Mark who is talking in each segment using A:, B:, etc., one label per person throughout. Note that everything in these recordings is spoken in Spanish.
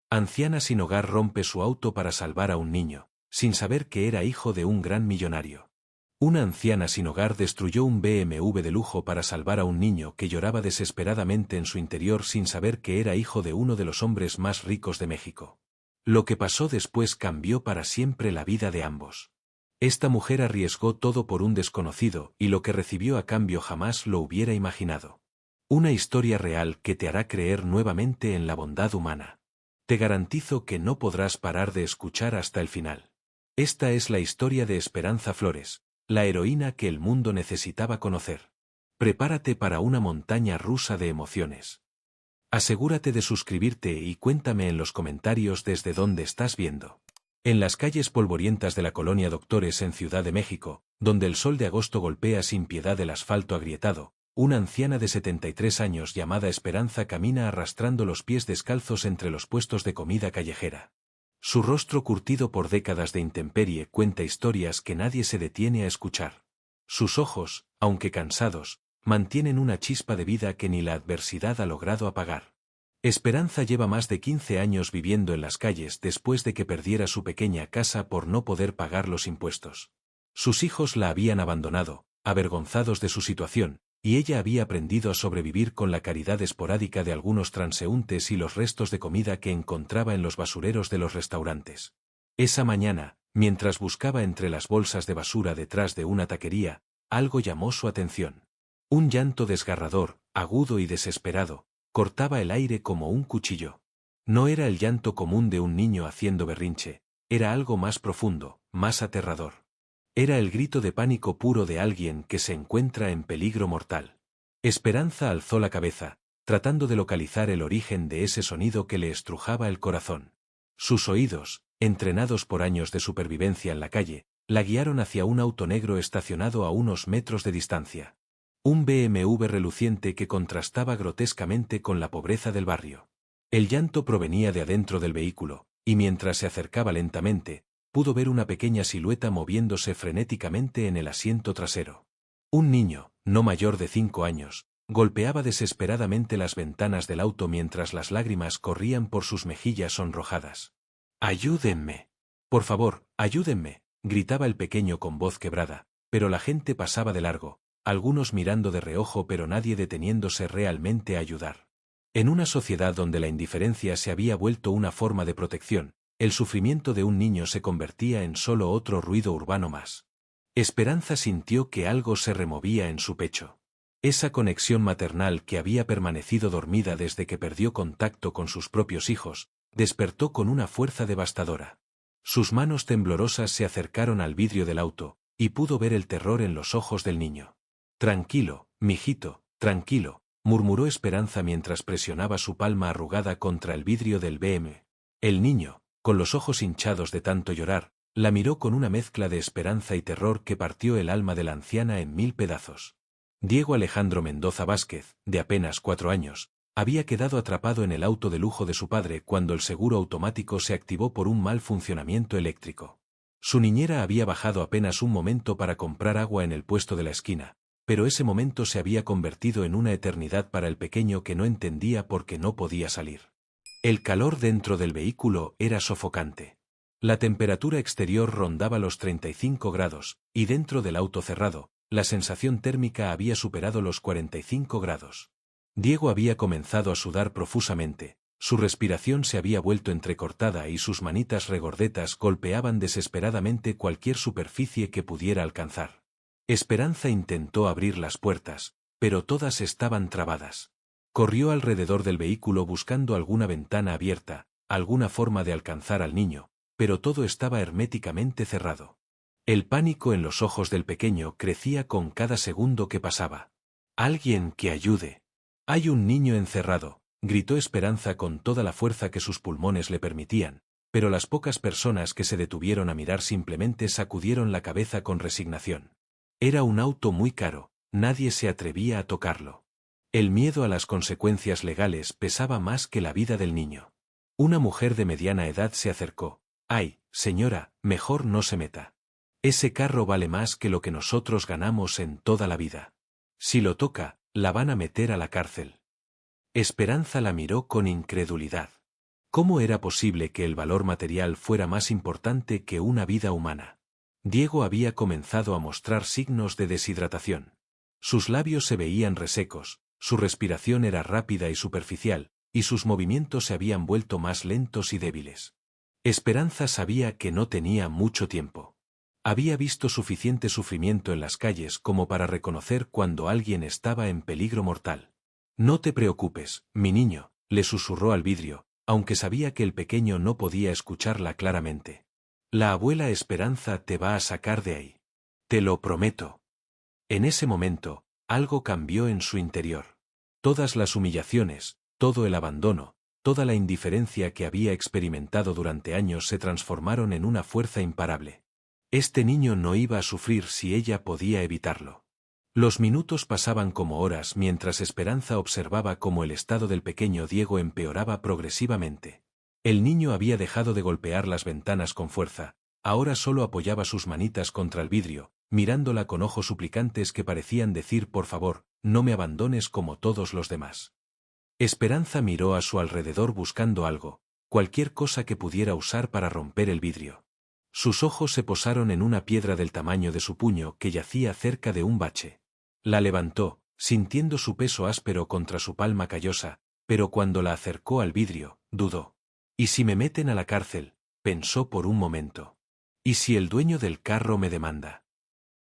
A: Anciana sin hogar rompe su auto para salvar a un niño, sin saber que era hijo de un gran millonario. Una anciana sin hogar destruyó un BMW de lujo para salvar a un niño que lloraba desesperadamente en su interior sin saber que era hijo de uno de los hombres más ricos de México. Lo que pasó después cambió para siempre la vida de ambos. Esta mujer arriesgó todo por un desconocido y lo que recibió a cambio jamás lo hubiera imaginado. Una historia real que te hará creer nuevamente en la bondad humana. Te garantizo que no podrás parar de escuchar hasta el final. Esta es la historia de Esperanza Flores, la heroína que el mundo necesitaba conocer. Prepárate para una montaña rusa de emociones. Asegúrate de suscribirte y cuéntame en los comentarios desde dónde estás viendo. En las calles polvorientas de la colonia Doctores en Ciudad de México, donde el sol de agosto golpea sin piedad el asfalto agrietado, una anciana de 73 años llamada Esperanza camina arrastrando los pies descalzos entre los puestos de comida callejera. Su rostro curtido por décadas de intemperie cuenta historias que nadie se detiene a escuchar. Sus ojos, aunque cansados, mantienen una chispa de vida que ni la adversidad ha logrado apagar. Esperanza lleva más de 15 años viviendo en las calles después de que perdiera su pequeña casa por no poder pagar los impuestos. Sus hijos la habían abandonado, avergonzados de su situación, y ella había aprendido a sobrevivir con la caridad esporádica de algunos transeúntes y los restos de comida que encontraba en los basureros de los restaurantes. Esa mañana, mientras buscaba entre las bolsas de basura detrás de una taquería, algo llamó su atención. Un llanto desgarrador, agudo y desesperado, cortaba el aire como un cuchillo. No era el llanto común de un niño haciendo berrinche, era algo más profundo, más aterrador. Era el grito de pánico puro de alguien que se encuentra en peligro mortal. Esperanza alzó la cabeza, tratando de localizar el origen de ese sonido que le estrujaba el corazón. Sus oídos, entrenados por años de supervivencia en la calle, la guiaron hacia un auto negro estacionado a unos metros de distancia. Un BMW reluciente que contrastaba grotescamente con la pobreza del barrio. El llanto provenía de adentro del vehículo, y mientras se acercaba lentamente, pudo ver una pequeña silueta moviéndose frenéticamente en el asiento trasero. Un niño, no mayor de 5 años, golpeaba desesperadamente las ventanas del auto mientras las lágrimas corrían por sus mejillas sonrojadas. «¡Ayúdenme! Por favor, ayúdenme!», gritaba el pequeño con voz quebrada, pero la gente pasaba de largo, algunos mirando de reojo pero nadie deteniéndose realmente a ayudar. En una sociedad donde la indiferencia se había vuelto una forma de protección, el sufrimiento de un niño se convertía en solo otro ruido urbano más. Esperanza sintió que algo se removía en su pecho. Esa conexión maternal que había permanecido dormida desde que perdió contacto con sus propios hijos, despertó con una fuerza devastadora. Sus manos temblorosas se acercaron al vidrio del auto, y pudo ver el terror en los ojos del niño. «Tranquilo, mijito, tranquilo», murmuró Esperanza mientras presionaba su palma arrugada contra el vidrio del BMW. El niño, con los ojos hinchados de tanto llorar, la miró con una mezcla de esperanza y terror que partió el alma de la anciana en 1000 pedazos. Diego Alejandro Mendoza Vázquez, de apenas 4 años, había quedado atrapado en el auto de lujo de su padre cuando el seguro automático se activó por un mal funcionamiento eléctrico. Su niñera había bajado apenas un momento para comprar agua en el puesto de la esquina, pero ese momento se había convertido en una eternidad para el pequeño que no entendía por qué no podía salir. El calor dentro del vehículo era sofocante. La temperatura exterior rondaba los 35 grados, y dentro del auto cerrado, la sensación térmica había superado los 45 grados. Diego había comenzado a sudar profusamente, su respiración se había vuelto entrecortada y sus manitas regordetas golpeaban desesperadamente cualquier superficie que pudiera alcanzar. Esperanza intentó abrir las puertas, pero todas estaban trabadas. Corrió alrededor del vehículo buscando alguna ventana abierta, alguna forma de alcanzar al niño, pero todo estaba herméticamente cerrado. El pánico en los ojos del pequeño crecía con cada segundo que pasaba. «¡Alguien que ayude! Hay un niño encerrado», gritó Esperanza con toda la fuerza que sus pulmones le permitían, pero las pocas personas que se detuvieron a mirar simplemente sacudieron la cabeza con resignación. Era un auto muy caro, nadie se atrevía a tocarlo. El miedo a las consecuencias legales pesaba más que la vida del niño. Una mujer de mediana edad se acercó. «Ay, señora, mejor no se meta. Ese carro vale más que lo que nosotros ganamos en toda la vida. Si lo toca, la van a meter a la cárcel». Esperanza la miró con incredulidad. ¿Cómo era posible que el valor material fuera más importante que una vida humana? Diego había comenzado a mostrar signos de deshidratación. Sus labios se veían resecos, su respiración era rápida y superficial, y sus movimientos se habían vuelto más lentos y débiles. Esperanza sabía que no tenía mucho tiempo. Había visto suficiente sufrimiento en las calles como para reconocer cuando alguien estaba en peligro mortal. No te preocupes, mi niño, le susurró al vidrio, aunque sabía que el pequeño no podía escucharla claramente. La abuela Esperanza te va a sacar de ahí. Te lo prometo. En ese momento, algo cambió en su interior. Todas las humillaciones, todo el abandono, toda la indiferencia que había experimentado durante años se transformaron en una fuerza imparable. Este niño no iba a sufrir si ella podía evitarlo. Los minutos pasaban como horas mientras Esperanza observaba cómo el estado del pequeño Diego empeoraba progresivamente. El niño había dejado de golpear las ventanas con fuerza, ahora solo apoyaba sus manitas contra el vidrio, mirándola con ojos suplicantes que parecían decir por favor, no me abandones como todos los demás. Esperanza miró a su alrededor buscando algo, cualquier cosa que pudiera usar para romper el vidrio. Sus ojos se posaron en una piedra del tamaño de su puño que yacía cerca de un bache. La levantó, sintiendo su peso áspero contra su palma callosa, pero cuando la acercó al vidrio, dudó. ¿Y si me meten a la cárcel?, pensó por un momento. ¿Y si el dueño del carro me demanda?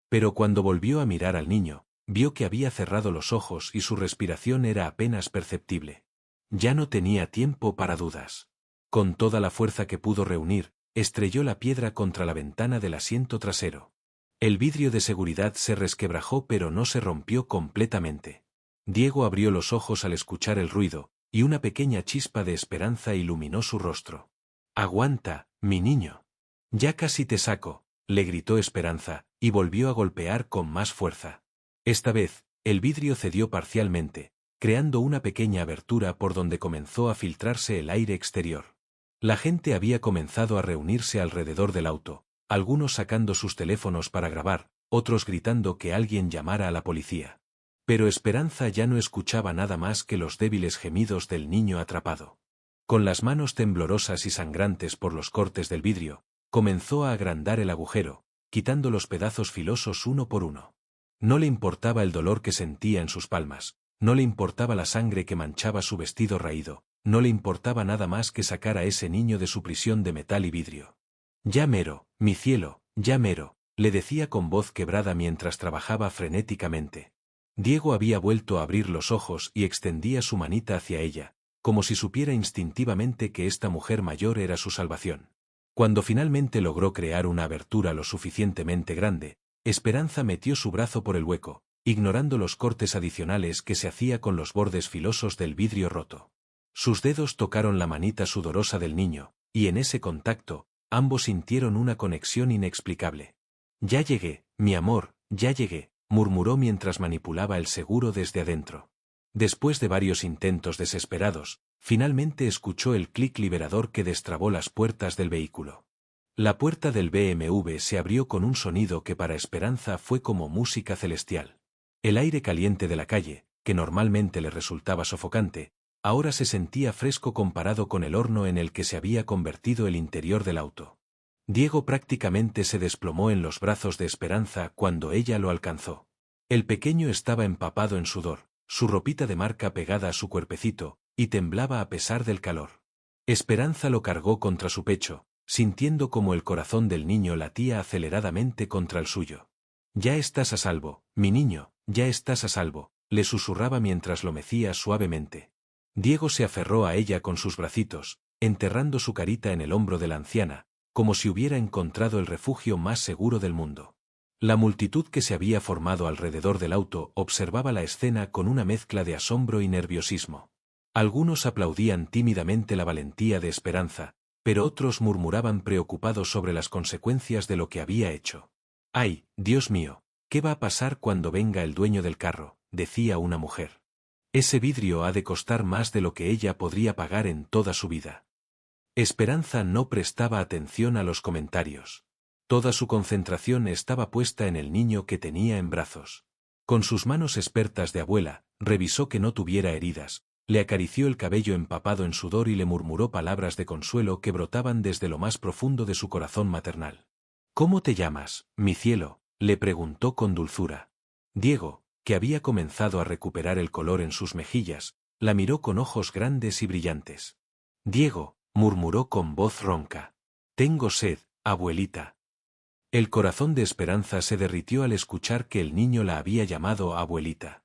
A: Pero cuando volvió a mirar al niño, vio que había cerrado los ojos y su respiración era apenas perceptible. Ya no tenía tiempo para dudas. Con toda la fuerza que pudo reunir, estrelló la piedra contra la ventana del asiento trasero. El vidrio de seguridad se resquebrajó pero no se rompió completamente. Diego abrió los ojos al escuchar el ruido, y una pequeña chispa de esperanza iluminó su rostro. «Aguanta, mi niño. Ya casi te saco», le gritó Esperanza, y volvió a golpear con más fuerza. Esta vez, el vidrio cedió parcialmente, creando una pequeña abertura por donde comenzó a filtrarse el aire exterior. La gente había comenzado a reunirse alrededor del auto, algunos sacando sus teléfonos para grabar, otros gritando que alguien llamara a la policía. Pero Esperanza ya no escuchaba nada más que los débiles gemidos del niño atrapado. Con las manos temblorosas y sangrantes por los cortes del vidrio, comenzó a agrandar el agujero, quitando los pedazos filosos uno por uno. No le importaba el dolor que sentía en sus palmas, no le importaba la sangre que manchaba su vestido raído, no le importaba nada más que sacar a ese niño de su prisión de metal y vidrio. «Ya mero, mi cielo, ya mero», le decía con voz quebrada mientras trabajaba frenéticamente. Diego había vuelto a abrir los ojos y extendía su manita hacia ella, como si supiera instintivamente que esta mujer mayor era su salvación. Cuando finalmente logró crear una abertura lo suficientemente grande, Esperanza metió su brazo por el hueco, ignorando los cortes adicionales que se hacía con los bordes filosos del vidrio roto. Sus dedos tocaron la manita sudorosa del niño, y en ese contacto, ambos sintieron una conexión inexplicable. «Ya llegué, mi amor, ya llegué», murmuró mientras manipulaba el seguro desde adentro. Después de varios intentos desesperados, finalmente escuchó el clic liberador que destrabó las puertas del vehículo. La puerta del BMW se abrió con un sonido que para Esperanza fue como música celestial. El aire caliente de la calle, que normalmente le resultaba sofocante, ahora se sentía fresco comparado con el horno en el que se había convertido el interior del auto. Diego prácticamente se desplomó en los brazos de Esperanza cuando ella lo alcanzó. El pequeño estaba empapado en sudor, su ropita de marca pegada a su cuerpecito, y temblaba a pesar del calor. Esperanza lo cargó contra su pecho, sintiendo como el corazón del niño latía aceleradamente contra el suyo. «Ya estás a salvo, mi niño, ya estás a salvo», le susurraba mientras lo mecía suavemente. Diego se aferró a ella con sus bracitos, enterrando su carita en el hombro de la anciana, como si hubiera encontrado el refugio más seguro del mundo. La multitud que se había formado alrededor del auto observaba la escena con una mezcla de asombro y nerviosismo. Algunos aplaudían tímidamente la valentía de Esperanza, pero otros murmuraban preocupados sobre las consecuencias de lo que había hecho. «Ay, Dios mío, ¿qué va a pasar cuando venga el dueño del carro?», decía una mujer. «Ese vidrio ha de costar más de lo que ella podría pagar en toda su vida». Esperanza no prestaba atención a los comentarios. Toda su concentración estaba puesta en el niño que tenía en brazos. Con sus manos expertas de abuela, revisó que no tuviera heridas, Le acarició el cabello empapado en sudor y le murmuró palabras de consuelo que brotaban desde lo más profundo de su corazón maternal. «¿Cómo te llamas, mi cielo?», le preguntó con dulzura. Diego, que había comenzado a recuperar el color en sus mejillas, la miró con ojos grandes y brillantes. «Diego», murmuró con voz ronca. «Tengo sed, abuelita». El corazón de Esperanza se derritió al escuchar que el niño la había llamado abuelita.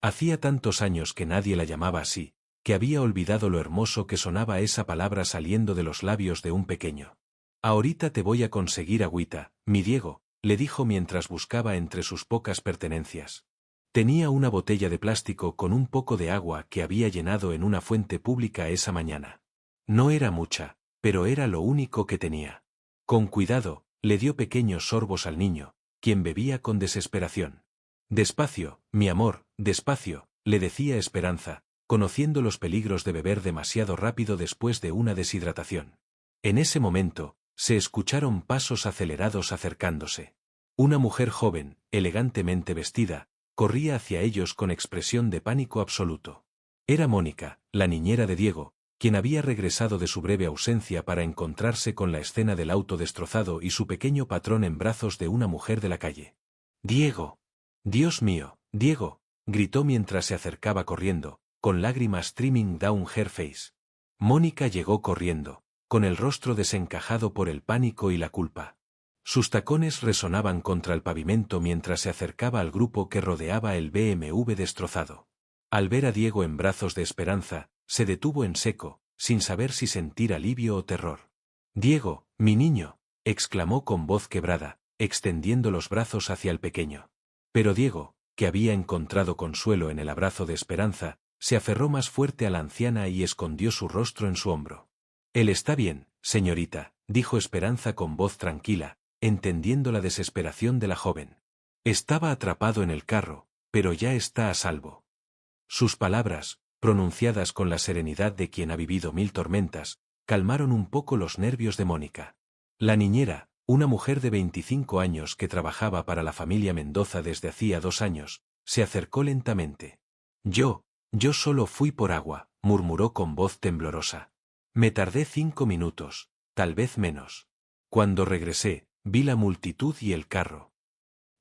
A: Hacía tantos años que nadie la llamaba así, que había olvidado lo hermoso que sonaba esa palabra saliendo de los labios de un pequeño. «Ahorita te voy a conseguir agüita, mi Diego», le dijo mientras buscaba entre sus pocas pertenencias. Tenía una botella de plástico con un poco de agua que había llenado en una fuente pública esa mañana. No era mucha, pero era lo único que tenía. Con cuidado, le dio pequeños sorbos al niño, quien bebía con desesperación. «Despacio, mi amor, despacio», le decía Esperanza, conociendo los peligros de beber demasiado rápido después de una deshidratación. En ese momento, se escucharon pasos acelerados acercándose. Una mujer joven, elegantemente vestida, corría hacia ellos con expresión de pánico absoluto. Era Mónica, la niñera de Diego, quien había regresado de su breve ausencia para encontrarse con la escena del auto destrozado y su pequeño patrón en brazos de una mujer de la calle. «Diego. Dios mío, Diego», gritó mientras se acercaba corriendo, con lágrimas streaming down her face. Mónica llegó corriendo, con el rostro desencajado por el pánico y la culpa. Sus tacones resonaban contra el pavimento mientras se acercaba al grupo que rodeaba el BMW destrozado. Al ver a Diego en brazos de Esperanza, se detuvo en seco, sin saber si sentir alivio o terror. «Diego, mi niño», exclamó con voz quebrada, extendiendo los brazos hacia el pequeño. Pero Diego, que había encontrado consuelo en el abrazo de Esperanza, se aferró más fuerte a la anciana y escondió su rostro en su hombro. «Él está bien, señorita», dijo Esperanza con voz tranquila, entendiendo la desesperación de la joven. «Estaba atrapado en el carro, pero ya está a salvo». Sus palabras, pronunciadas con la serenidad de quien ha vivido 1000 tormentas, calmaron un poco los nervios de Mónica. La niñera, una mujer de 25 años que trabajaba para la familia Mendoza desde hacía 2 años, se acercó lentamente. Yo solo fui por agua», murmuró con voz temblorosa. «Me tardé 5 minutos, tal vez menos. Cuando regresé, vi la multitud y el carro».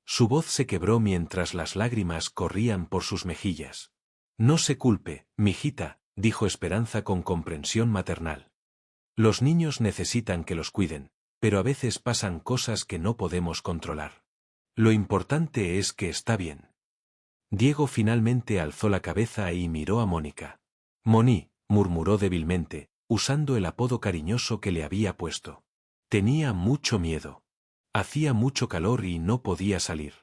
A: Su voz se quebró mientras las lágrimas corrían por sus mejillas. «No se culpe, mijita», dijo Esperanza con comprensión maternal. «Los niños necesitan que los cuiden, pero a veces pasan cosas que no podemos controlar. Lo importante es que está bien». Diego finalmente alzó la cabeza y miró a Mónica. «Moni», murmuró débilmente, usando el apodo cariñoso que le había puesto. Tenía mucho miedo. Hacía mucho calor y no podía salir.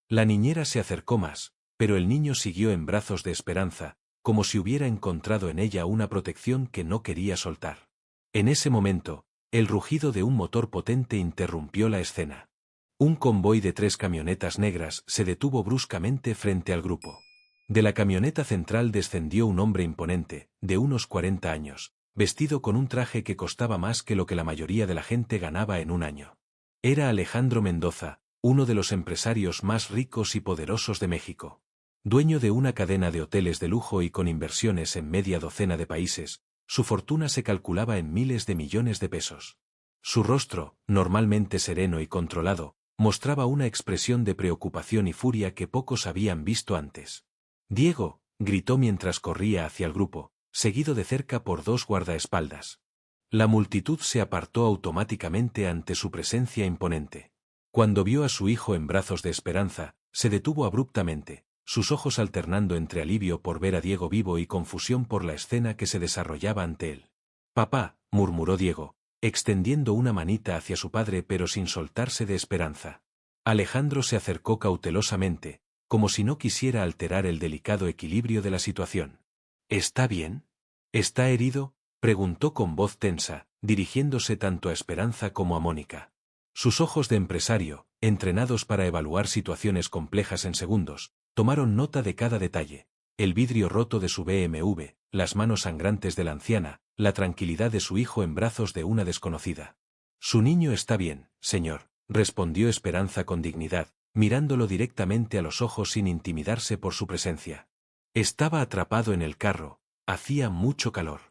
A: La niñera se acercó más, pero el niño siguió en brazos de Esperanza, como si hubiera encontrado en ella una protección que no quería soltar. En ese momento, el rugido de un motor potente interrumpió la escena. Un convoy de 3 camionetas negras se detuvo bruscamente frente al grupo. De la camioneta central descendió un hombre imponente, de unos 40 años, vestido con un traje que costaba más que lo que la mayoría de la gente ganaba en un año. Era Alejandro Mendoza, uno de los empresarios más ricos y poderosos de México. Dueño de una cadena de hoteles de lujo y con inversiones en media docena de países, su fortuna se calculaba en miles de millones de pesos. Su rostro, normalmente sereno y controlado, mostraba una expresión de preocupación y furia que pocos habían visto antes. «Diego», gritó mientras corría hacia el grupo, seguido de cerca por 2 guardaespaldas. La multitud se apartó automáticamente ante su presencia imponente. Cuando vio a su hijo en brazos de Esperanza, se detuvo abruptamente, sus ojos alternando entre alivio por ver a Diego vivo y confusión por la escena que se desarrollaba ante él. «Papá», murmuró Diego, extendiendo una manita hacia su padre pero sin soltarse de Esperanza. Alejandro se acercó cautelosamente, como si no quisiera alterar el delicado equilibrio de la situación. «¿Está bien? ¿Está herido?», preguntó con voz tensa, dirigiéndose tanto a Esperanza como a Mónica. Sus ojos de empresario, entrenados para evaluar situaciones complejas en segundos, tomaron nota de cada detalle: el vidrio roto de su BMW, las manos sangrantes de la anciana, la tranquilidad de su hijo en brazos de una desconocida. «Su niño está bien, señor», respondió Esperanza con dignidad, mirándolo directamente a los ojos sin intimidarse por su presencia. «Estaba atrapado en el carro, Hacía mucho calor.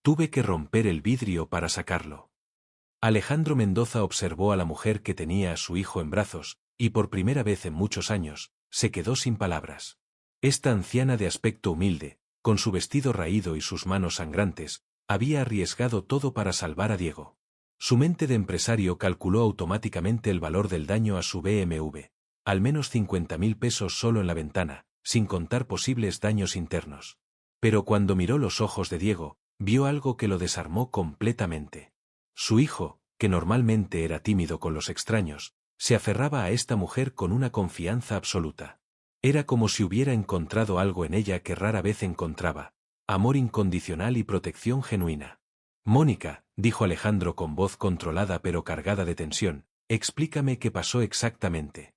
A: Tuve que romper el vidrio para sacarlo. Alejandro Mendoza observó a la mujer que tenía a su hijo en brazos, y por primera vez en muchos años, se quedó sin palabras. Esta anciana de aspecto humilde, con su vestido raído y sus manos sangrantes, había arriesgado todo para salvar a Diego. Su mente de empresario calculó automáticamente el valor del daño a su BMW, al menos 50.000 pesos solo en la ventana, sin contar posibles daños internos. Pero cuando miró los ojos de Diego, vio algo que lo desarmó completamente. Su hijo, que normalmente era tímido con los extraños, se aferraba a esta mujer con una confianza absoluta. Era como si hubiera encontrado algo en ella que rara vez encontraba: amor incondicional y protección genuina. Mónica, dijo Alejandro con voz controlada pero cargada de tensión, explícame qué pasó exactamente.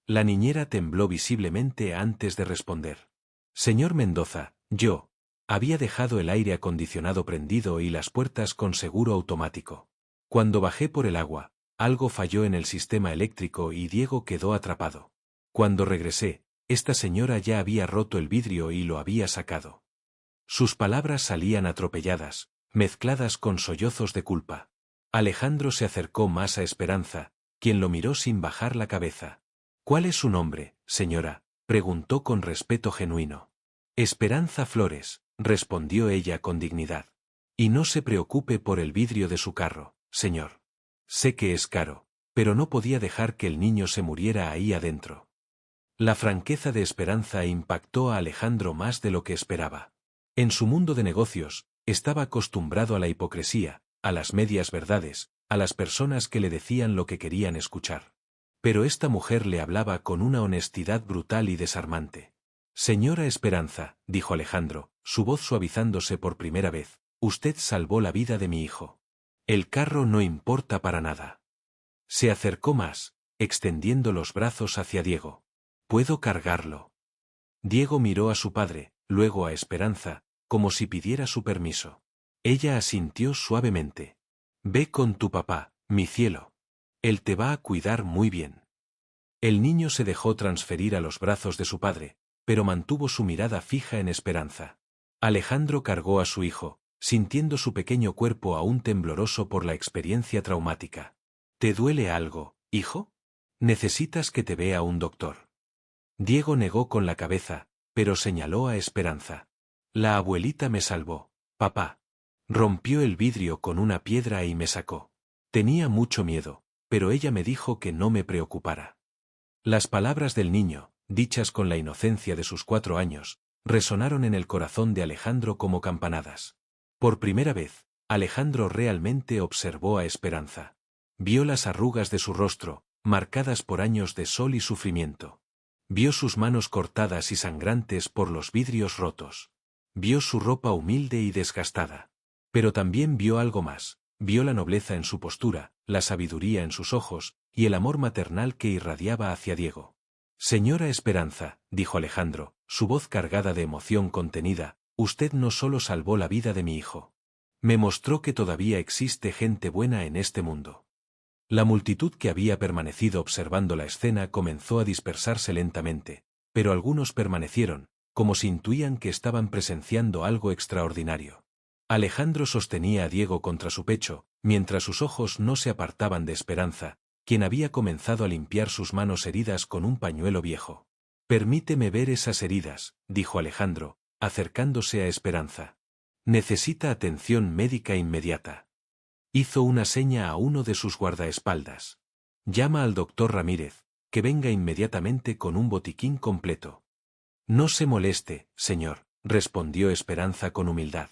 A: La niñera tembló visiblemente antes de responder. Señor Mendoza, yo había dejado el aire acondicionado prendido y las puertas con seguro automático. Cuando bajé por el agua, algo falló en el sistema eléctrico y Diego quedó atrapado. Cuando regresé, esta señora ya había roto el vidrio y lo había sacado. Sus palabras salían atropelladas, mezcladas con sollozos de culpa. Alejandro se acercó más a Esperanza, quien lo miró sin bajar la cabeza. ¿Cuál es su nombre, señora?, preguntó con respeto genuino. Esperanza Flores, respondió ella con dignidad. Y no se preocupe por el vidrio de su carro, señor. Sé que es caro, pero no podía dejar que el niño se muriera ahí adentro. La franqueza de Esperanza impactó a Alejandro más de lo que esperaba. En su mundo de negocios, estaba acostumbrado a la hipocresía, a las medias verdades, a las personas que le decían lo que querían escuchar. Pero esta mujer le hablaba con una honestidad brutal y desarmante. Señora Esperanza, dijo Alejandro, su voz suavizándose por primera vez, usted salvó la vida de mi hijo. El carro no importa para nada. Se acercó más, extendiendo los brazos hacia Diego. ¿Puedo cargarlo? Diego miró a su padre, luego a Esperanza, como si pidiera su permiso. Ella asintió suavemente. Ve con tu papá, mi cielo. Él te va a cuidar muy bien. El niño se dejó transferir a los brazos de su padre, pero mantuvo su mirada fija en Esperanza. Alejandro cargó a su hijo, sintiendo su pequeño cuerpo aún tembloroso por la experiencia traumática. ¿Te duele algo, hijo? ¿Necesitas que te vea un doctor? Diego negó con la cabeza, pero señaló a Esperanza. La abuelita me salvó, papá. Rompió el vidrio con una piedra y me sacó. Tenía mucho miedo, pero ella me dijo que no me preocupara. Las palabras del niño, dichas con la inocencia de sus 4 años, resonaron en el corazón de Alejandro como campanadas. Por primera vez, Alejandro realmente observó a Esperanza. Vio las arrugas de su rostro, marcadas por años de sol y sufrimiento. Vio sus manos cortadas y sangrantes por los vidrios rotos. Vio su ropa humilde y desgastada. Pero también vio algo más. Vio la nobleza en su postura, la sabiduría en sus ojos, y el amor maternal que irradiaba hacia Diego. Señora Esperanza, dijo Alejandro, su voz cargada de emoción contenida, usted no solo salvó la vida de mi hijo. Me mostró que todavía existe gente buena en este mundo. La multitud que había permanecido observando la escena comenzó a dispersarse lentamente, pero algunos permanecieron, como si intuían que estaban presenciando algo extraordinario. Alejandro sostenía a Diego contra su pecho, mientras sus ojos no se apartaban de Esperanza, quien había comenzado a limpiar sus manos heridas con un pañuelo viejo. Permíteme ver esas heridas, dijo Alejandro, acercándose a Esperanza. Necesita atención médica inmediata. Hizo una seña a uno de sus guardaespaldas. Llama al doctor Ramírez, que venga inmediatamente con un botiquín completo. No se moleste, señor, respondió Esperanza con humildad.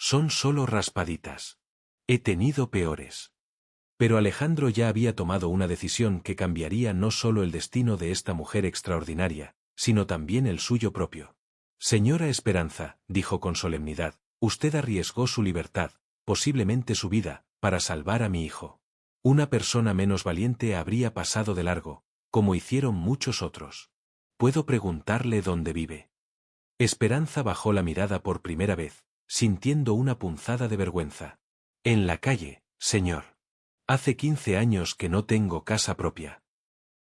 A: Son solo raspaditas. He tenido peores. Pero Alejandro ya había tomado una decisión que cambiaría no solo el destino de esta mujer extraordinaria, sino también el suyo propio. Señora Esperanza, dijo con solemnidad, usted arriesgó su libertad, posiblemente su vida, para salvar a mi hijo. Una persona menos valiente habría pasado de largo, como hicieron muchos otros. ¿Puedo preguntarle dónde vive? Esperanza bajó la mirada por primera vez, sintiendo una punzada de vergüenza. En la calle, señor. Hace 15 años que no tengo casa propia.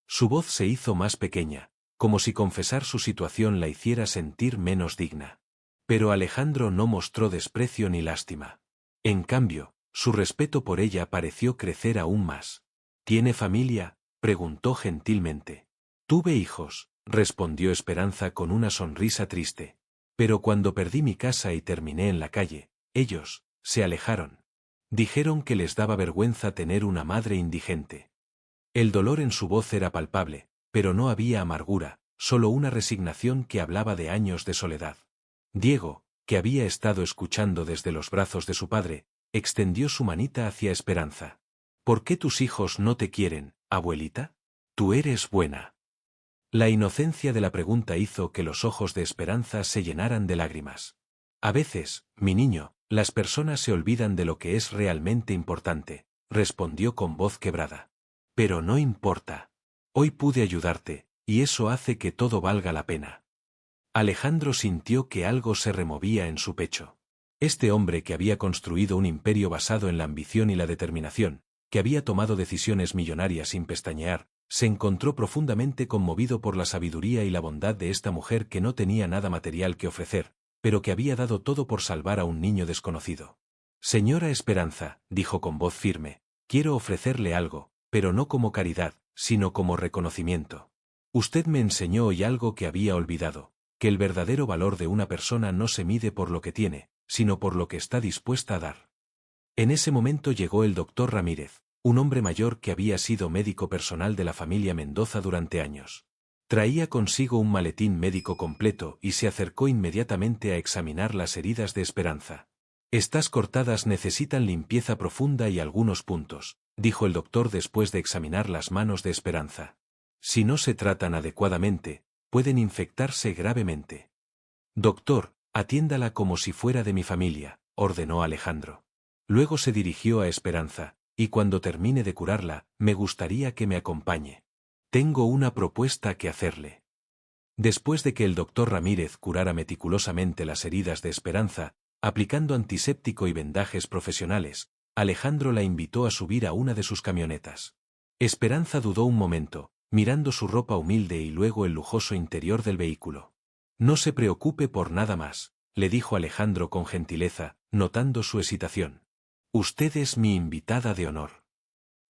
A: Su voz se hizo más pequeña, como si confesar su situación la hiciera sentir menos digna. Pero Alejandro no mostró desprecio ni lástima. En cambio, su respeto por ella pareció crecer aún más. ¿Tiene familia?, preguntó gentilmente. Tuve hijos, respondió Esperanza con una sonrisa triste. Pero cuando perdí mi casa y terminé en la calle, ellos se alejaron. Dijeron que les daba vergüenza tener una madre indigente. El dolor en su voz era palpable, pero no había amargura, solo una resignación que hablaba de años de soledad. Diego, que había estado escuchando desde los brazos de su padre, extendió su manita hacia Esperanza. ¿Por qué tus hijos no te quieren, abuelita? Tú eres buena. La inocencia de la pregunta hizo que los ojos de Esperanza se llenaran de lágrimas. A veces, mi niño, las personas se olvidan de lo que es realmente importante, respondió con voz quebrada. Pero no importa. Hoy pude ayudarte, y eso hace que todo valga la pena. Alejandro sintió que algo se removía en su pecho. Este hombre que había construido un imperio basado en la ambición y la determinación, que había tomado decisiones millonarias sin pestañear, se encontró profundamente conmovido por la sabiduría y la bondad de esta mujer que no tenía nada material que ofrecer, pero que había dado todo por salvar a un niño desconocido. Señora Esperanza, dijo con voz firme, quiero ofrecerle algo, pero no como caridad, sino como reconocimiento. Usted me enseñó hoy algo que había olvidado, que el verdadero valor de una persona no se mide por lo que tiene, sino por lo que está dispuesta a dar. En ese momento llegó el doctor Ramírez, un hombre mayor que había sido médico personal de la familia Mendoza durante años. Traía consigo un maletín médico completo y se acercó inmediatamente a examinar las heridas de Esperanza. Estas cortadas necesitan limpieza profunda y algunos puntos, dijo el doctor después de examinar las manos de Esperanza. Si no se tratan adecuadamente, pueden infectarse gravemente. Doctor, atiéndala como si fuera de mi familia, ordenó Alejandro. Luego se dirigió a Esperanza, y cuando termine de curarla, me gustaría que me acompañe. Tengo una propuesta que hacerle. Después de que el doctor Ramírez curara meticulosamente las heridas de Esperanza, aplicando antiséptico y vendajes profesionales, Alejandro la invitó a subir a una de sus camionetas. Esperanza dudó un momento, mirando su ropa humilde y luego el lujoso interior del vehículo. No se preocupe por nada más, le dijo Alejandro con gentileza, notando su hesitación. Usted es mi invitada de honor.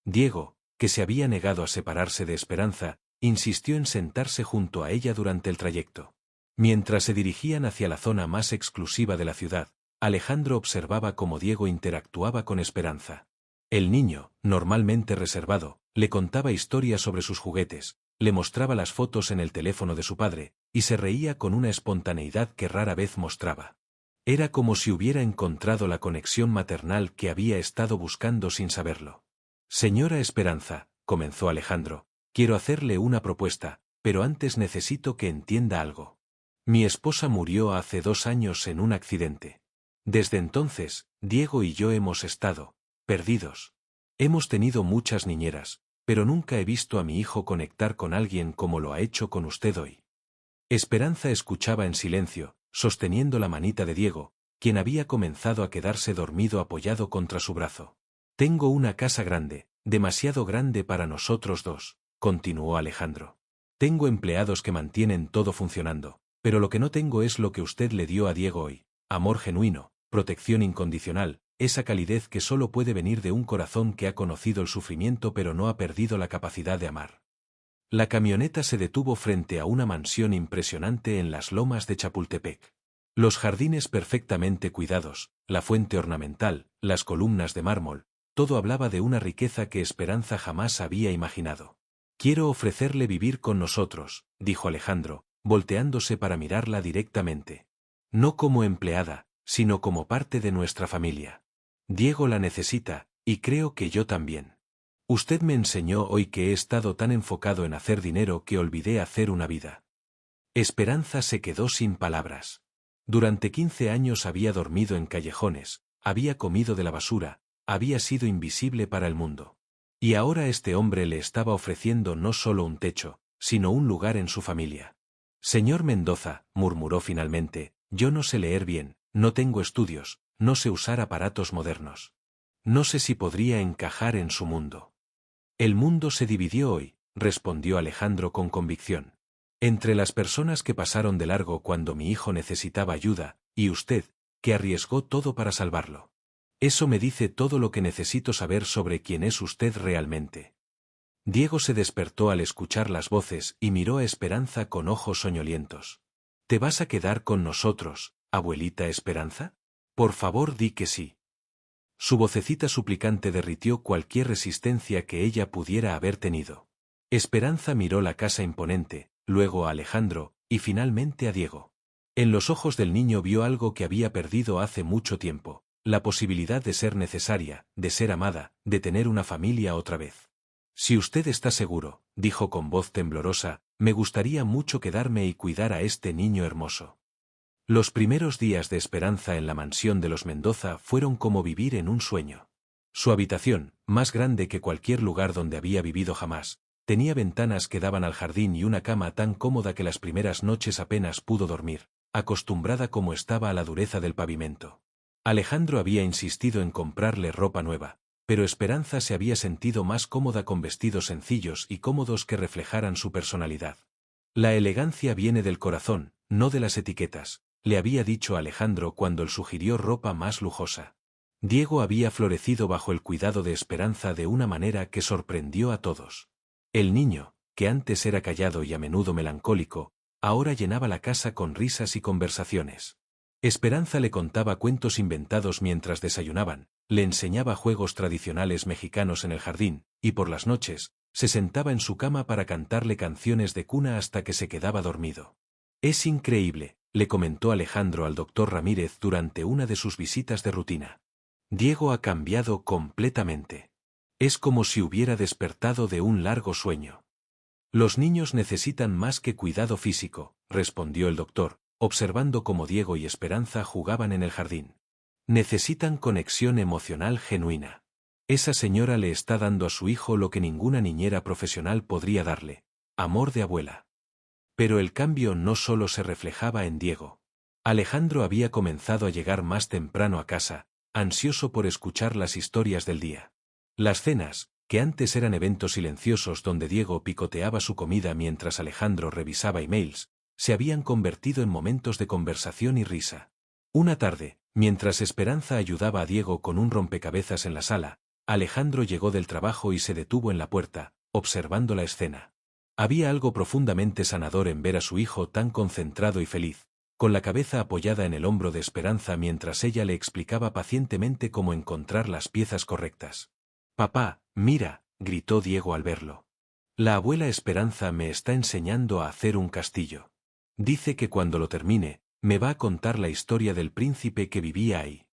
A: Diego, que se había negado a separarse de Esperanza, insistió en sentarse junto a ella durante el trayecto. Mientras se dirigían hacia la zona más exclusiva de la ciudad, Alejandro observaba cómo Diego interactuaba con Esperanza. El niño, normalmente reservado, le contaba historias sobre sus juguetes, le mostraba las fotos en el teléfono de su padre, y se reía con una espontaneidad que rara vez mostraba. Era como si hubiera encontrado la conexión maternal que había estado buscando sin saberlo. Señora Esperanza, comenzó Alejandro, quiero hacerle una propuesta, pero antes necesito que entienda algo. Mi esposa murió hace 2 años en un accidente. Desde entonces, Diego y yo hemos estado perdidos. Hemos tenido muchas niñeras, pero nunca he visto a mi hijo conectar con alguien como lo ha hecho con usted hoy. Esperanza escuchaba en silencio, sosteniendo la manita de Diego, quien había comenzado a quedarse dormido apoyado contra su brazo. Tengo una casa grande, demasiado grande para nosotros dos, continuó Alejandro. Tengo empleados que mantienen todo funcionando, pero lo que no tengo es lo que usted le dio a Diego hoy, amor genuino, protección incondicional, esa calidez que solo puede venir de un corazón que ha conocido el sufrimiento pero no ha perdido la capacidad de amar. La camioneta se detuvo frente a una mansión impresionante en las lomas de Chapultepec. Los jardines perfectamente cuidados, la fuente ornamental, las columnas de mármol, todo hablaba de una riqueza que Esperanza jamás había imaginado. Quiero ofrecerle vivir con nosotros, dijo Alejandro, volteándose para mirarla directamente. No como empleada, sino como parte de nuestra familia. Diego la necesita, y creo que yo también. Usted me enseñó hoy que he estado tan enfocado en hacer dinero que olvidé hacer una vida. Esperanza se quedó sin palabras. Durante 15 años había dormido en callejones, había comido de la basura, había sido invisible para el mundo. Y ahora este hombre le estaba ofreciendo no solo un techo, sino un lugar en su familia. Señor Mendoza, murmuró finalmente, yo no sé leer bien, no tengo estudios, no sé usar aparatos modernos. No sé si podría encajar en su mundo. El mundo se dividió hoy, respondió Alejandro con convicción. Entre las personas que pasaron de largo cuando mi hijo necesitaba ayuda, y usted, que arriesgó todo para salvarlo. Eso me dice todo lo que necesito saber sobre quién es usted realmente. Diego se despertó al escuchar las voces y miró a Esperanza con ojos soñolientos. ¿Te vas a quedar con nosotros, abuelita Esperanza? Por favor, di que sí. Su vocecita suplicante derritió cualquier resistencia que ella pudiera haber tenido. Esperanza miró la casa imponente, luego a Alejandro, y finalmente a Diego. En los ojos del niño vio algo que había perdido hace mucho tiempo, la posibilidad de ser necesaria, de ser amada, de tener una familia otra vez. Si usted está seguro, dijo con voz temblorosa, me gustaría mucho quedarme y cuidar a este niño hermoso. Los primeros días de Esperanza en la mansión de los Mendoza fueron como vivir en un sueño. Su habitación, más grande que cualquier lugar donde había vivido jamás, tenía ventanas que daban al jardín y una cama tan cómoda que las primeras noches apenas pudo dormir, acostumbrada como estaba a la dureza del pavimento. Alejandro había insistido en comprarle ropa nueva, pero Esperanza se había sentido más cómoda con vestidos sencillos y cómodos que reflejaran su personalidad. La elegancia viene del corazón, no de las etiquetas, le había dicho Alejandro cuando él sugirió ropa más lujosa. Diego había florecido bajo el cuidado de Esperanza de una manera que sorprendió a todos. El niño, que antes era callado y a menudo melancólico, ahora llenaba la casa con risas y conversaciones. Esperanza le contaba cuentos inventados mientras desayunaban, le enseñaba juegos tradicionales mexicanos en el jardín, y por las noches, se sentaba en su cama para cantarle canciones de cuna hasta que se quedaba dormido. Es increíble, le comentó Alejandro al doctor Ramírez durante una de sus visitas de rutina. Diego ha cambiado completamente. Es como si hubiera despertado de un largo sueño. Los niños necesitan más que cuidado físico, respondió el doctor, observando cómo Diego y Esperanza jugaban en el jardín. Necesitan conexión emocional genuina. Esa señora le está dando a su hijo lo que ninguna niñera profesional podría darle: amor de abuela. Pero el cambio no solo se reflejaba en Diego. Alejandro había comenzado a llegar más temprano a casa, ansioso por escuchar las historias del día. Las cenas, que antes eran eventos silenciosos donde Diego picoteaba su comida mientras Alejandro revisaba emails, se habían convertido en momentos de conversación y risa. Una tarde, mientras Esperanza ayudaba a Diego con un rompecabezas en la sala, Alejandro llegó del trabajo y se detuvo en la puerta, observando la escena. Había algo profundamente sanador en ver a su hijo tan concentrado y feliz, con la cabeza apoyada en el hombro de Esperanza mientras ella le explicaba pacientemente cómo encontrar las piezas correctas. «Papá, mira», gritó Diego al verlo. «La abuela Esperanza me está enseñando a hacer un castillo. Dice que cuando lo termine, me va a contar la historia del príncipe que vivía ahí».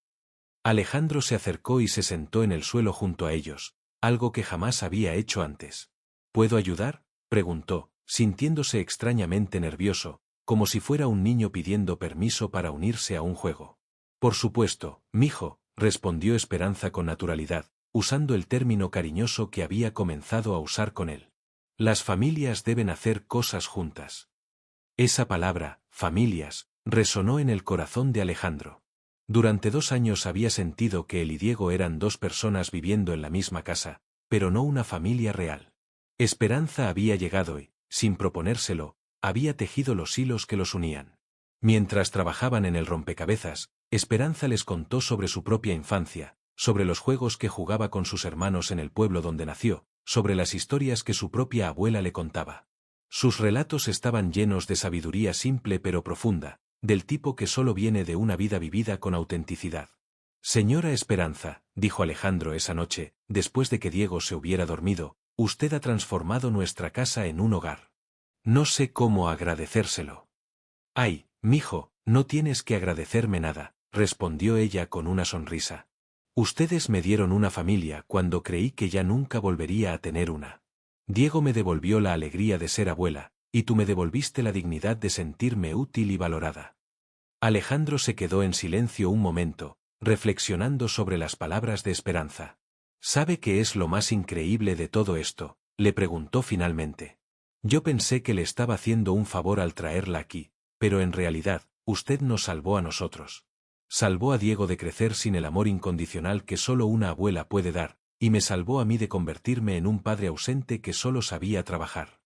A: Alejandro se acercó y se sentó en el suelo junto a ellos, algo que jamás había hecho antes. «¿Puedo ayudar?», preguntó, sintiéndose extrañamente nervioso, como si fuera un niño pidiendo permiso para unirse a un juego. «Por supuesto, mijo», respondió Esperanza con naturalidad, usando el término cariñoso que había comenzado a usar con él. «Las familias deben hacer cosas juntas». Esa palabra, familias, resonó en el corazón de Alejandro. Durante 2 años había sentido que él y Diego eran 2 personas viviendo en la misma casa, pero no una familia real. Esperanza había llegado y, sin proponérselo, había tejido los hilos que los unían. Mientras trabajaban en el rompecabezas, Esperanza les contó sobre su propia infancia, sobre los juegos que jugaba con sus hermanos en el pueblo donde nació, sobre las historias que su propia abuela le contaba. Sus relatos estaban llenos de sabiduría simple pero profunda, del tipo que solo viene de una vida vivida con autenticidad. «Señora Esperanza», dijo Alejandro esa noche, después de que Diego se hubiera dormido, «usted ha transformado nuestra casa en un hogar. No sé cómo agradecérselo». «Ay, mijo, no tienes que agradecerme nada», respondió ella con una sonrisa. «Ustedes me dieron una familia cuando creí que ya nunca volvería a tener una. Diego me devolvió la alegría de ser abuela, y tú me devolviste la dignidad de sentirme útil y valorada». Alejandro se quedó en silencio un momento, reflexionando sobre las palabras de Esperanza. «¿Sabe qué es lo más increíble de todo esto?», le preguntó finalmente. «Yo pensé que le estaba haciendo un favor al traerla aquí, pero en realidad, usted nos salvó a nosotros. Salvó a Diego de crecer sin el amor incondicional que solo una abuela puede dar, y me salvó a mí de convertirme en un padre ausente que solo sabía trabajar».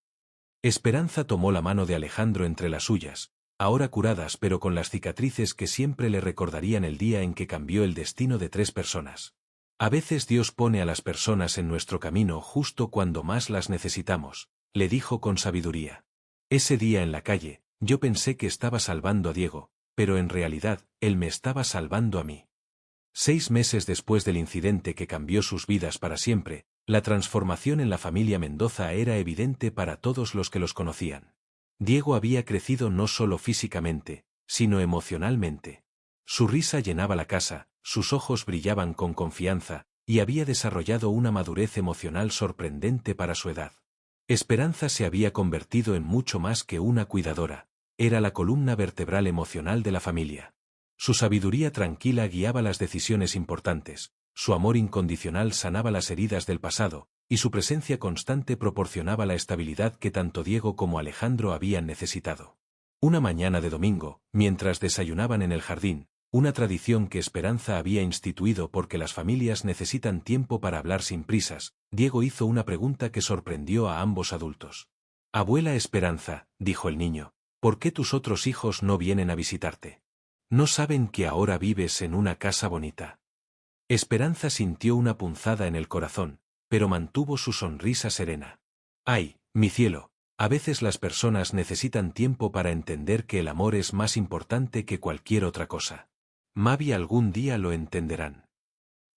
A: Esperanza tomó la mano de Alejandro entre las suyas, ahora curadas pero con las cicatrices que siempre le recordarían el día en que cambió el destino de 3 personas. A veces Dios pone a las personas en nuestro camino justo cuando más las necesitamos, le dijo con sabiduría. Ese día en la calle, yo pensé que estaba salvando a Diego, pero en realidad, él me estaba salvando a mí. 6 meses después del incidente que cambió sus vidas para siempre, la transformación en la familia Mendoza era evidente para todos los que los conocían. Diego había crecido no solo físicamente, sino emocionalmente. Su risa llenaba la casa, sus ojos brillaban con confianza, y había desarrollado una madurez emocional sorprendente para su edad. Esperanza se había convertido en mucho más que una cuidadora, era la columna vertebral emocional de la familia. Su sabiduría tranquila guiaba las decisiones importantes, su amor incondicional sanaba las heridas del pasado, y su presencia constante proporcionaba la estabilidad que tanto Diego como Alejandro habían necesitado. Una mañana de domingo, mientras desayunaban en el jardín, una tradición que Esperanza había instituido porque las familias necesitan tiempo para hablar sin prisas, Diego hizo una pregunta que sorprendió a ambos adultos. «Abuela Esperanza», dijo el niño, «¿por qué tus otros hijos no vienen a visitarte? ¿No saben que ahora vives en una casa bonita?» Esperanza sintió una punzada en el corazón, pero mantuvo su sonrisa serena. «Ay, mi cielo, a veces las personas necesitan tiempo para entender que el amor es más importante que cualquier otra cosa. Mavi algún día lo entenderán».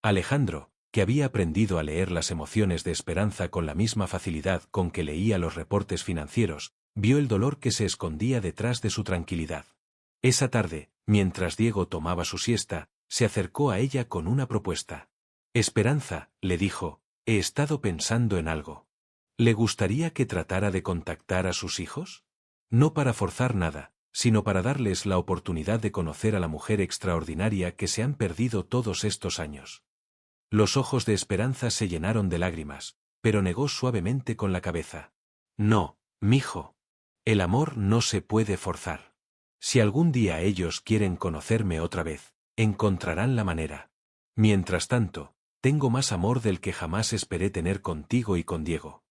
A: Alejandro, que había aprendido a leer las emociones de Esperanza con la misma facilidad con que leía los reportes financieros, vio el dolor que se escondía detrás de su tranquilidad. Esa tarde, mientras Diego tomaba su siesta, se acercó a ella con una propuesta. «Esperanza», le dijo, «he estado pensando en algo. ¿Le gustaría que tratara de contactar a sus hijos? No para forzar nada, sino para darles la oportunidad de conocer a la mujer extraordinaria que se han perdido todos estos años». Los ojos de Esperanza se llenaron de lágrimas, pero negó suavemente con la cabeza. «No, mijo. El amor no se puede forzar. Si algún día ellos quieren conocerme otra vez, encontrarán la manera. Mientras tanto, tengo más amor del que jamás esperé tener contigo y con Diego».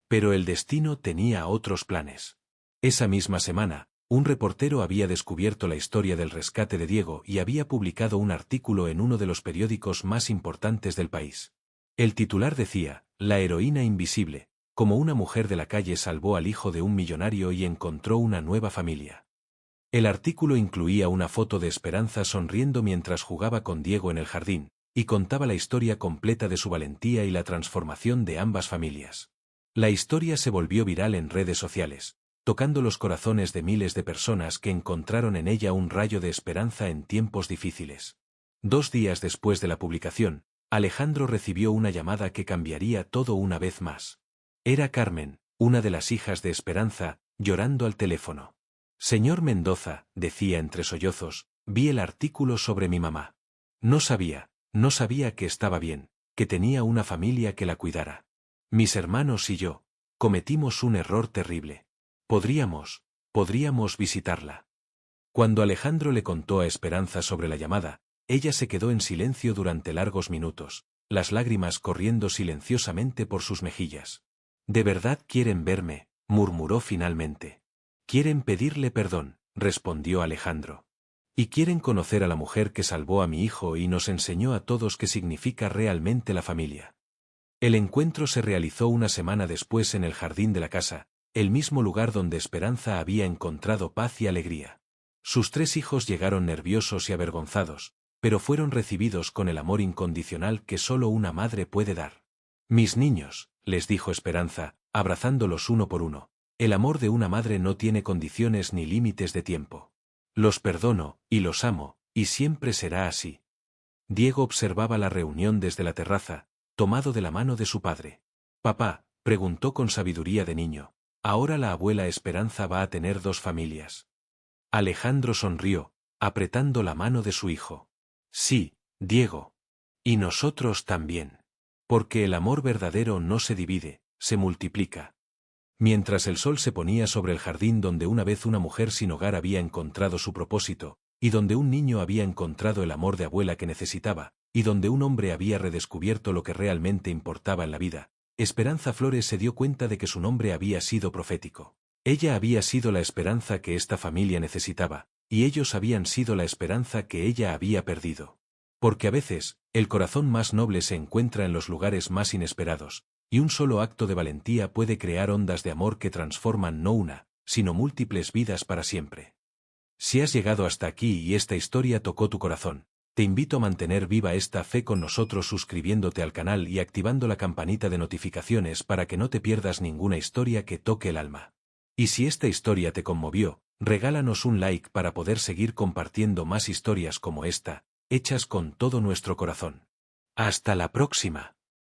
A: Pero el destino tenía otros planes. Esa misma semana, un reportero había descubierto la historia del rescate de Diego y había publicado un artículo en uno de los periódicos más importantes del país. El titular decía, «La heroína invisible, como una mujer de la calle salvó al hijo de un millonario y encontró una nueva familia». El artículo incluía una foto de Esperanza sonriendo mientras jugaba con Diego en el jardín, y contaba la historia completa de su valentía y la transformación de ambas familias. La historia se volvió viral en redes sociales, tocando los corazones de miles de personas que encontraron en ella un rayo de esperanza en tiempos difíciles. 2 días después de la publicación, Alejandro recibió una llamada que cambiaría todo una vez más. Era Carmen, una de las hijas de Esperanza, llorando al teléfono. «Señor Mendoza», decía entre sollozos, «vi el artículo sobre mi mamá. No sabía que estaba bien, que tenía una familia que la cuidara. Mis hermanos y yo cometimos un error terrible. Podríamos visitarla». Cuando Alejandro le contó a Esperanza sobre la llamada, ella se quedó en silencio durante largos minutos, las lágrimas corriendo silenciosamente por sus mejillas. «¿De verdad quieren verme?», murmuró finalmente. «Quieren pedirle perdón», respondió Alejandro. «Y quieren conocer a la mujer que salvó a mi hijo y nos enseñó a todos qué significa realmente la familia». El encuentro se realizó una semana después en el jardín de la casa, el mismo lugar donde Esperanza había encontrado paz y alegría. Sus 3 hijos llegaron nerviosos y avergonzados, pero fueron recibidos con el amor incondicional que solo una madre puede dar. «Mis niños», les dijo Esperanza, abrazándolos uno por uno, «el amor de una madre no tiene condiciones ni límites de tiempo. Los perdono, y los amo, y siempre será así». Diego observaba la reunión desde la terraza, tomado de la mano de su padre. «Papá», preguntó con sabiduría de niño, «¿ahora la abuela Esperanza va a tener 2 familias?» Alejandro sonrió, apretando la mano de su hijo. «Sí, Diego. Y nosotros también. Porque el amor verdadero no se divide, se multiplica». Mientras el sol se ponía sobre el jardín donde una vez una mujer sin hogar había encontrado su propósito, y donde un niño había encontrado el amor de abuela que necesitaba, y donde un hombre había redescubierto lo que realmente importaba en la vida, Esperanza Flores se dio cuenta de que su nombre había sido profético. Ella había sido la esperanza que esta familia necesitaba, y ellos habían sido la esperanza que ella había perdido. Porque a veces, el corazón más noble se encuentra en los lugares más inesperados, y un solo acto de valentía puede crear ondas de amor que transforman no una, sino múltiples vidas para siempre. Si has llegado hasta aquí y esta historia tocó tu corazón, te invito a mantener viva esta fe con nosotros suscribiéndote al canal y activando la campanita de notificaciones para que no te pierdas ninguna historia que toque el alma. Y si esta historia te conmovió, regálanos un like para poder seguir compartiendo más historias como esta, hechas con todo nuestro corazón. ¡Hasta la próxima!